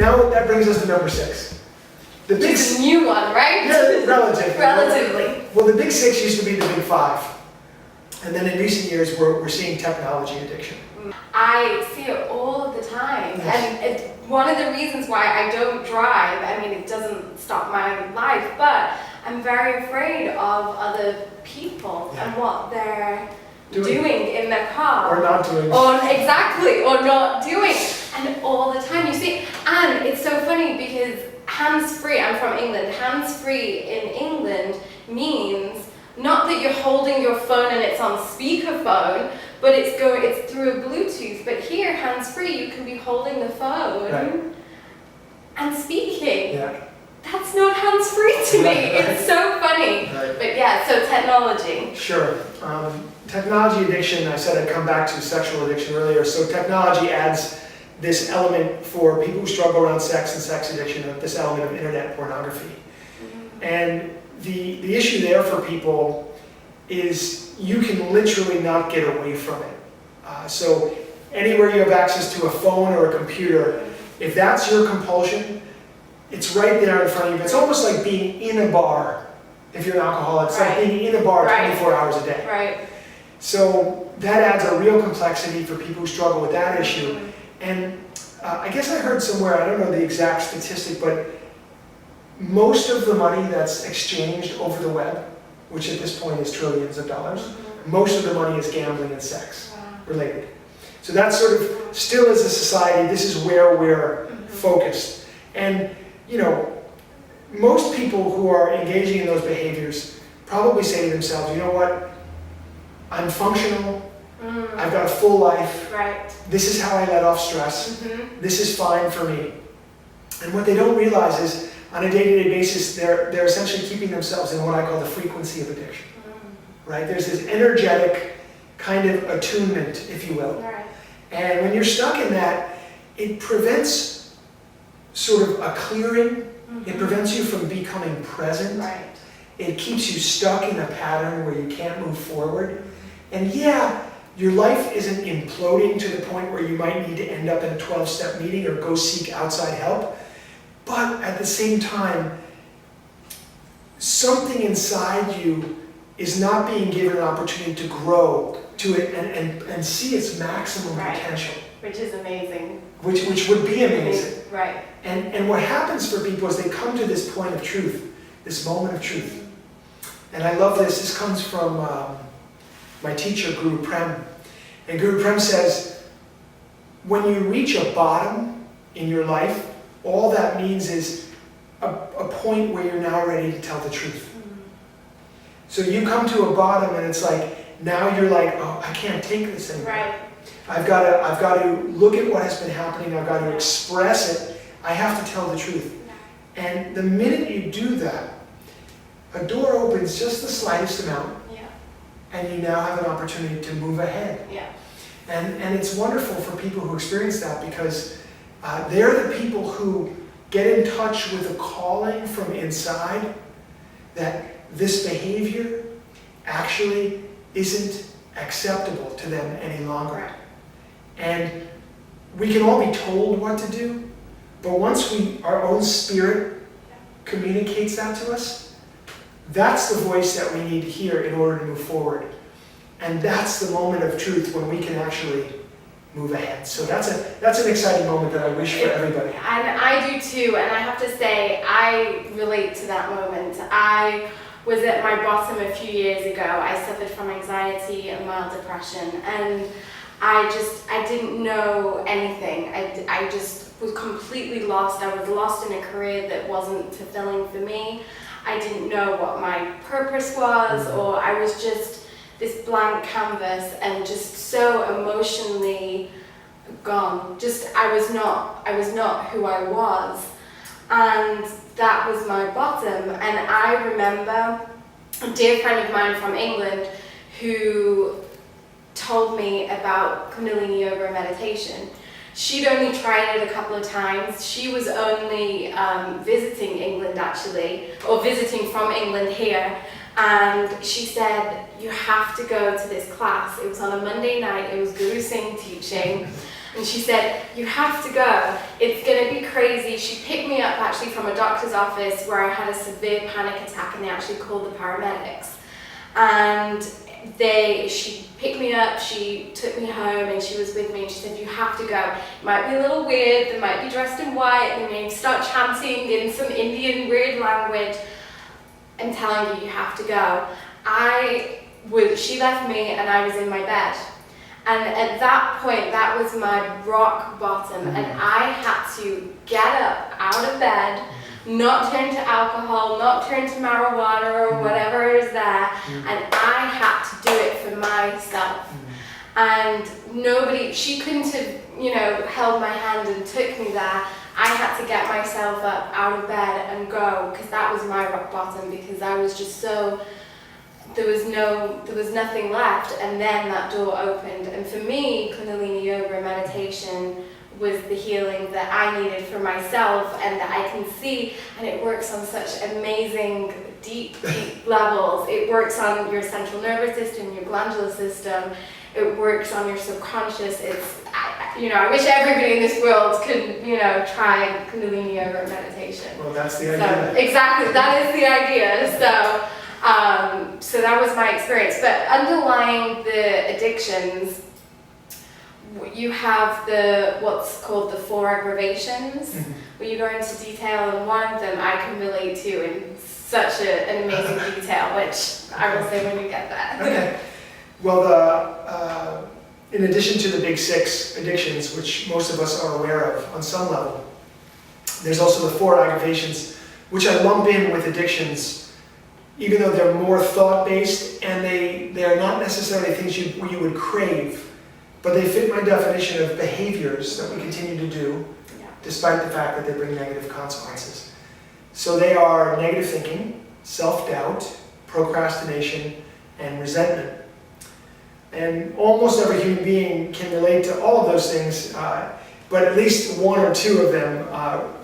Now that brings us to number 6. The big It's a new one, right? Yeah, relatively. Relatively. Well, the big 6 used to be the big 5. And then in recent years, we're seeing technology addiction. I see it all of the time. Yes. And it's one of the reasons why I don't drive. I mean, it doesn't stop my life, but I'm very afraid of other people and what they're doing in their car. Or not doing. Exactly, or not doing. And all the time you see. And it's so funny because hands-free, I'm from England, hands-free in England means not that you're holding your phone and it's on speakerphone, but it's through a Bluetooth. But here, hands-free, you can be holding the phone and speaking. Yeah. That's not hands-free to me. It's so funny. Right. But yeah, so technology. Sure. Technology addiction, I said I'd come back to sexual addiction earlier. So technology adds this element for people who struggle around sex and sex addiction, of this element of internet pornography. And the issue there for people is you can literally not get away from it. So anywhere you have access to a phone or a computer, if that's your compulsion, it's right there in front of you. It's almost like being in a bar. If you're an alcoholic, it's like being in a bar 24 hours a day. Right. So that adds a real complexity for people who struggle with that issue. And I guess I heard somewhere, I don't know the exact statistic, but most of the money that's exchanged over the web, which at this point is trillions of dollars, most of the money is gambling and sex related. So that's sort of, still as a society, this is where we're focused. And, you know, most people who are engaging in those behaviors probably say to themselves, you know what, I'm functional, I've got a full life, this is how I let off stress, this is fine for me. And what they don't realize is, on a day-to-day basis, they're essentially keeping themselves in what I call the frequency of addiction. Right? There's this energetic kind of attunement, if you will. And when you're stuck in that, it prevents sort of a clearing. It prevents you from becoming present. It keeps you stuck in a pattern where you can't move forward. And yeah, your life isn't imploding to the point where you might need to end up in a 12-step meeting or go seek outside help. But at the same time, something inside you is not being given an opportunity to grow to it and see its maximum potential. Which is amazing. Which would be amazing. Right. And what happens for people is they come to this point of truth, this moment of truth. And I love this. This comes from my teacher, Guru Prem. And Guru Prem says, when you reach a bottom in your life, all that means is a point where you're now ready to tell the truth. So you come to a bottom and it's like, now you're like, oh, I can't take this anymore. I've got to look at what has been happening, I've got to express it, I have to tell the truth. And the minute you do that, a door opens just the slightest amount, and you now have an opportunity to move ahead. And it's wonderful for people who experience that, because they're the people who get in touch with a calling from inside that this behavior actually isn't acceptable to them any longer. And we can all be told what to do, but once our own spirit communicates that to us, that's the voice that we need to hear in order to move forward. And that's the moment of truth when we can actually move ahead. So that's an exciting moment that I wish for everybody. And I do too, and I have to say, I relate to that moment. I was at my bottom a few years ago. I suffered from anxiety and mild depression, and I didn't know anything. I just was completely lost. I was lost in a career that wasn't fulfilling for me. I didn't know what my purpose was, or I was just this blank canvas and just so emotionally gone. I was not who I was. And that was my bottom. And I remember a dear friend of mine from England who told me about Kundalini Yoga and meditation. She'd only tried it a couple of times. She was only visiting England actually, or visiting from England here. And she said, you have to go to this class. It was on a Monday night, it was Guru Singh teaching. And she said, you have to go. It's going to be crazy. She picked me up actually from a doctor's office where I had a severe panic attack, and they actually called the paramedics. And she picked me up, she took me home, and she was with me, and she said, you have to go. It might be a little weird, they might be dressed in white, they may start chanting in some Indian weird language. I'm telling you, you have to go. She left me, and I was in my bed. And at that point, that was my rock bottom, and I had to get up out of bed, not turn to alcohol, not turn to marijuana or whatever is there, and I had to do it for myself. And she couldn't have, held my hand and took me there. I had to get myself up out of bed and go, because that was my rock bottom, because I was just there was nothing left, and then that door opened. And for me, Kundalini Yoga and meditation was the healing that I needed for myself, and that I can see, and it works on such amazing, deep levels. It works on your central nervous system, your glandular system, it works on your subconscious. I wish everybody in this world could, try Kundalini Yoga and meditation. Well, that's the idea. So, exactly, that is the idea. So that was my experience. But underlying the addictions, you have what's called the 4 aggravations, where you go into detail, and one of them I can relate to in such an amazing detail, which I will say when we get there. Okay. Well, in addition to the big 6 addictions, which most of us are aware of on some level, there's also the 4 aggravations, which I lump in with addictions, even though they're more thought-based, and they are not necessarily things you would crave, but they fit my definition of behaviors that we continue to do, despite the fact that they bring negative consequences. So they are negative thinking, self-doubt, procrastination, and resentment. And almost every human being can relate to all of those things, but at least 1 or 2 of them,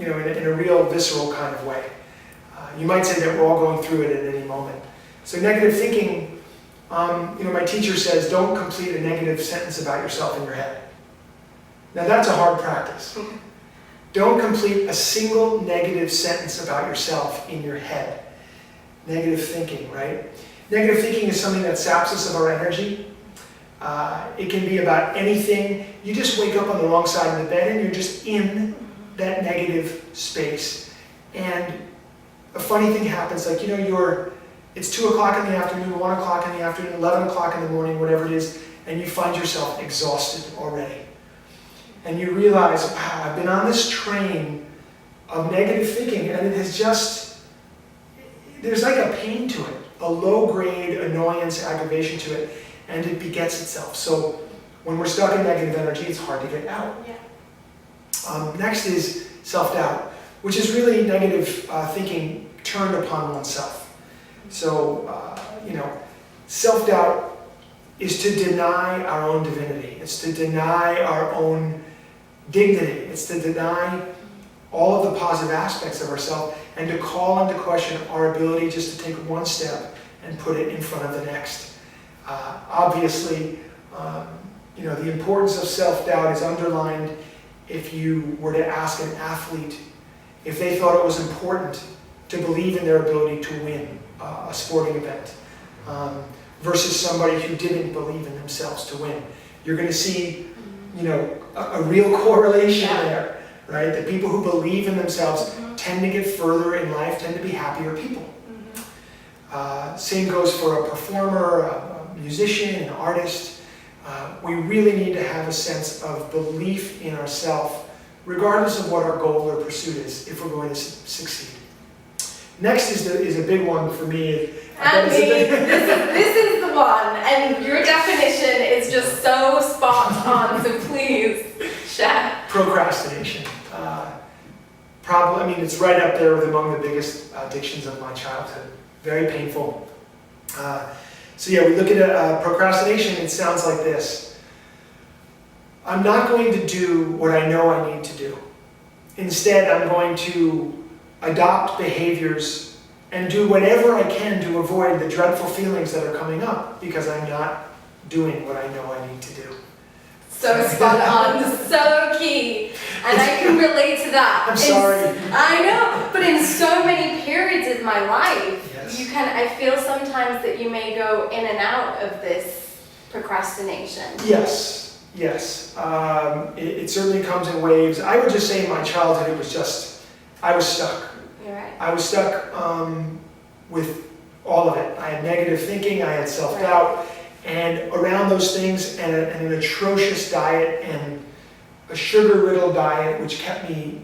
in a real visceral kind of way. You might say that we're all going through it at any moment. So negative thinking, my teacher says, don't complete a negative sentence about yourself in your head. Now that's a hard practice. Don't complete a single negative sentence about yourself in your head. Negative thinking, right? Negative thinking is something that saps us of our energy. It can be about anything. You just wake up on the wrong side of the bed and you're just in that negative space. And a funny thing happens, like, it's 2 o'clock in the afternoon, 1 o'clock in the afternoon, 11 o'clock in the morning, whatever it is, and you find yourself exhausted already. And you realize, wow, I've been on this train of negative thinking, and it has there's like a pain to it, a low-grade annoyance, aggravation to it, and it begets itself. So when we're stuck in negative energy, it's hard to get out. Next is self-doubt, which is really negative thinking turned upon oneself. So, self-doubt is to deny our own divinity. It's to deny our own dignity. It's to deny all of the positive aspects of ourselves, and to call into question our ability just to take one step and put it in front of the next. Obviously, the importance of self-doubt is underlined if you were to ask an athlete if they thought it was important to believe in their ability to win a sporting event versus somebody who didn't believe in themselves to win. You're going to see, a real correlation there, right? The people who believe in themselves tend to get further in life, tend to be happier people. Same goes for a performer, a musician, an artist. We really need to have a sense of belief in ourselves, regardless of what our goal or pursuit is, if we're going to succeed. Next is a big one for me. This is the one, and your definition is just so spot on, so please share. Procrastination. It's right up there with among the biggest addictions of my childhood. Very painful. We look at procrastination, it sounds like this. I'm not going to do what I know I need to do. Instead, I'm going to adopt behaviors and do whatever I can to avoid the dreadful feelings that are coming up because I'm not doing what I know I need to do. So spot on, so key. And I can relate to that. I'm sorry. I know, but in so many periods of my life, Yes. I feel sometimes that you may go in and out of this procrastination. Yes, yes. It certainly comes in waves. I would just say in my childhood, it was just, I was stuck. You're right. I was stuck with all of it. I had negative thinking, I had self-doubt, and around those things, and an atrocious diet, and a sugar-riddled diet, which kept me,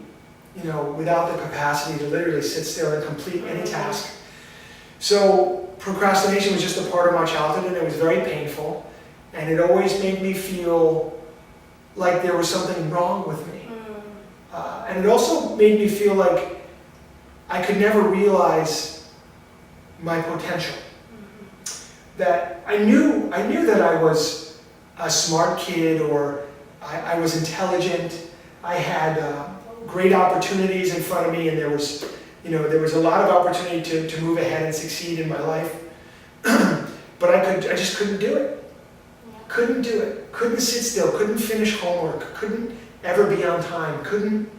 without the capacity to literally sit still and complete any task. So procrastination was just a part of my childhood, and it was very painful, and it always made me feel like there was something wrong with me. And it also made me feel like I could never realize my potential. That I knew that I was a smart kid, or I was intelligent. I had great opportunities in front of me, and there was a lot of opportunity to move ahead and succeed in my life. But I just couldn't do it. Couldn't do it. Couldn't sit still. Couldn't finish homework. Couldn't ever be on time. Couldn't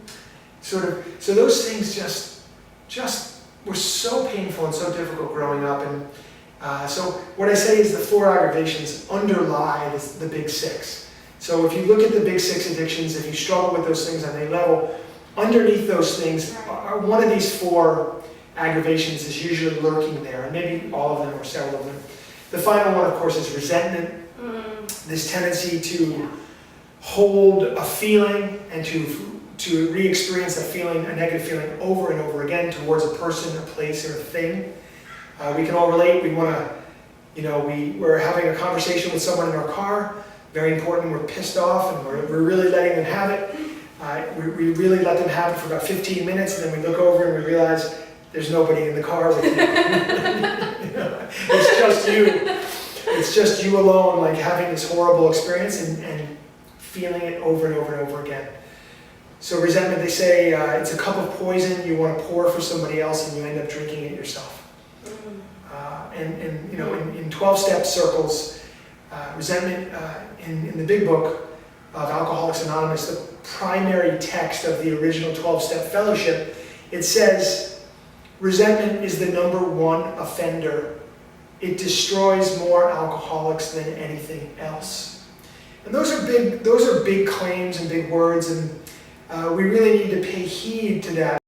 so those things just were so painful and so difficult growing up. And so what I say is the 4 aggravations underlie the big 6. So if you look at the big 6 addictions, if you struggle with those things on any level, underneath those things are one of these 4 aggravations is usually lurking there, and maybe all of them or several of them. The final one, of course, is resentment. This tendency to hold a feeling and to re-experience a negative feeling over and over again towards a person, a place, or a thing. We can all relate. We want to, we're having a conversation with someone in our car, very important, we're pissed off, and we're really letting them have it. We really let them have it for about 15 minutes, and then we look over and we realize there's nobody in the car with you. It's just you. It's just you alone, like having this horrible experience and feeling it over and over and over again. So resentment, they say, it's a cup of poison you want to pour for somebody else, and you end up drinking it yourself. In 12-step circles, resentment, in the big book of Alcoholics Anonymous, the primary text of the original 12-step fellowship, it says, resentment is the #1 offender. It destroys more alcoholics than anything else. And those are big claims and big words, and we really need to pay heed to that.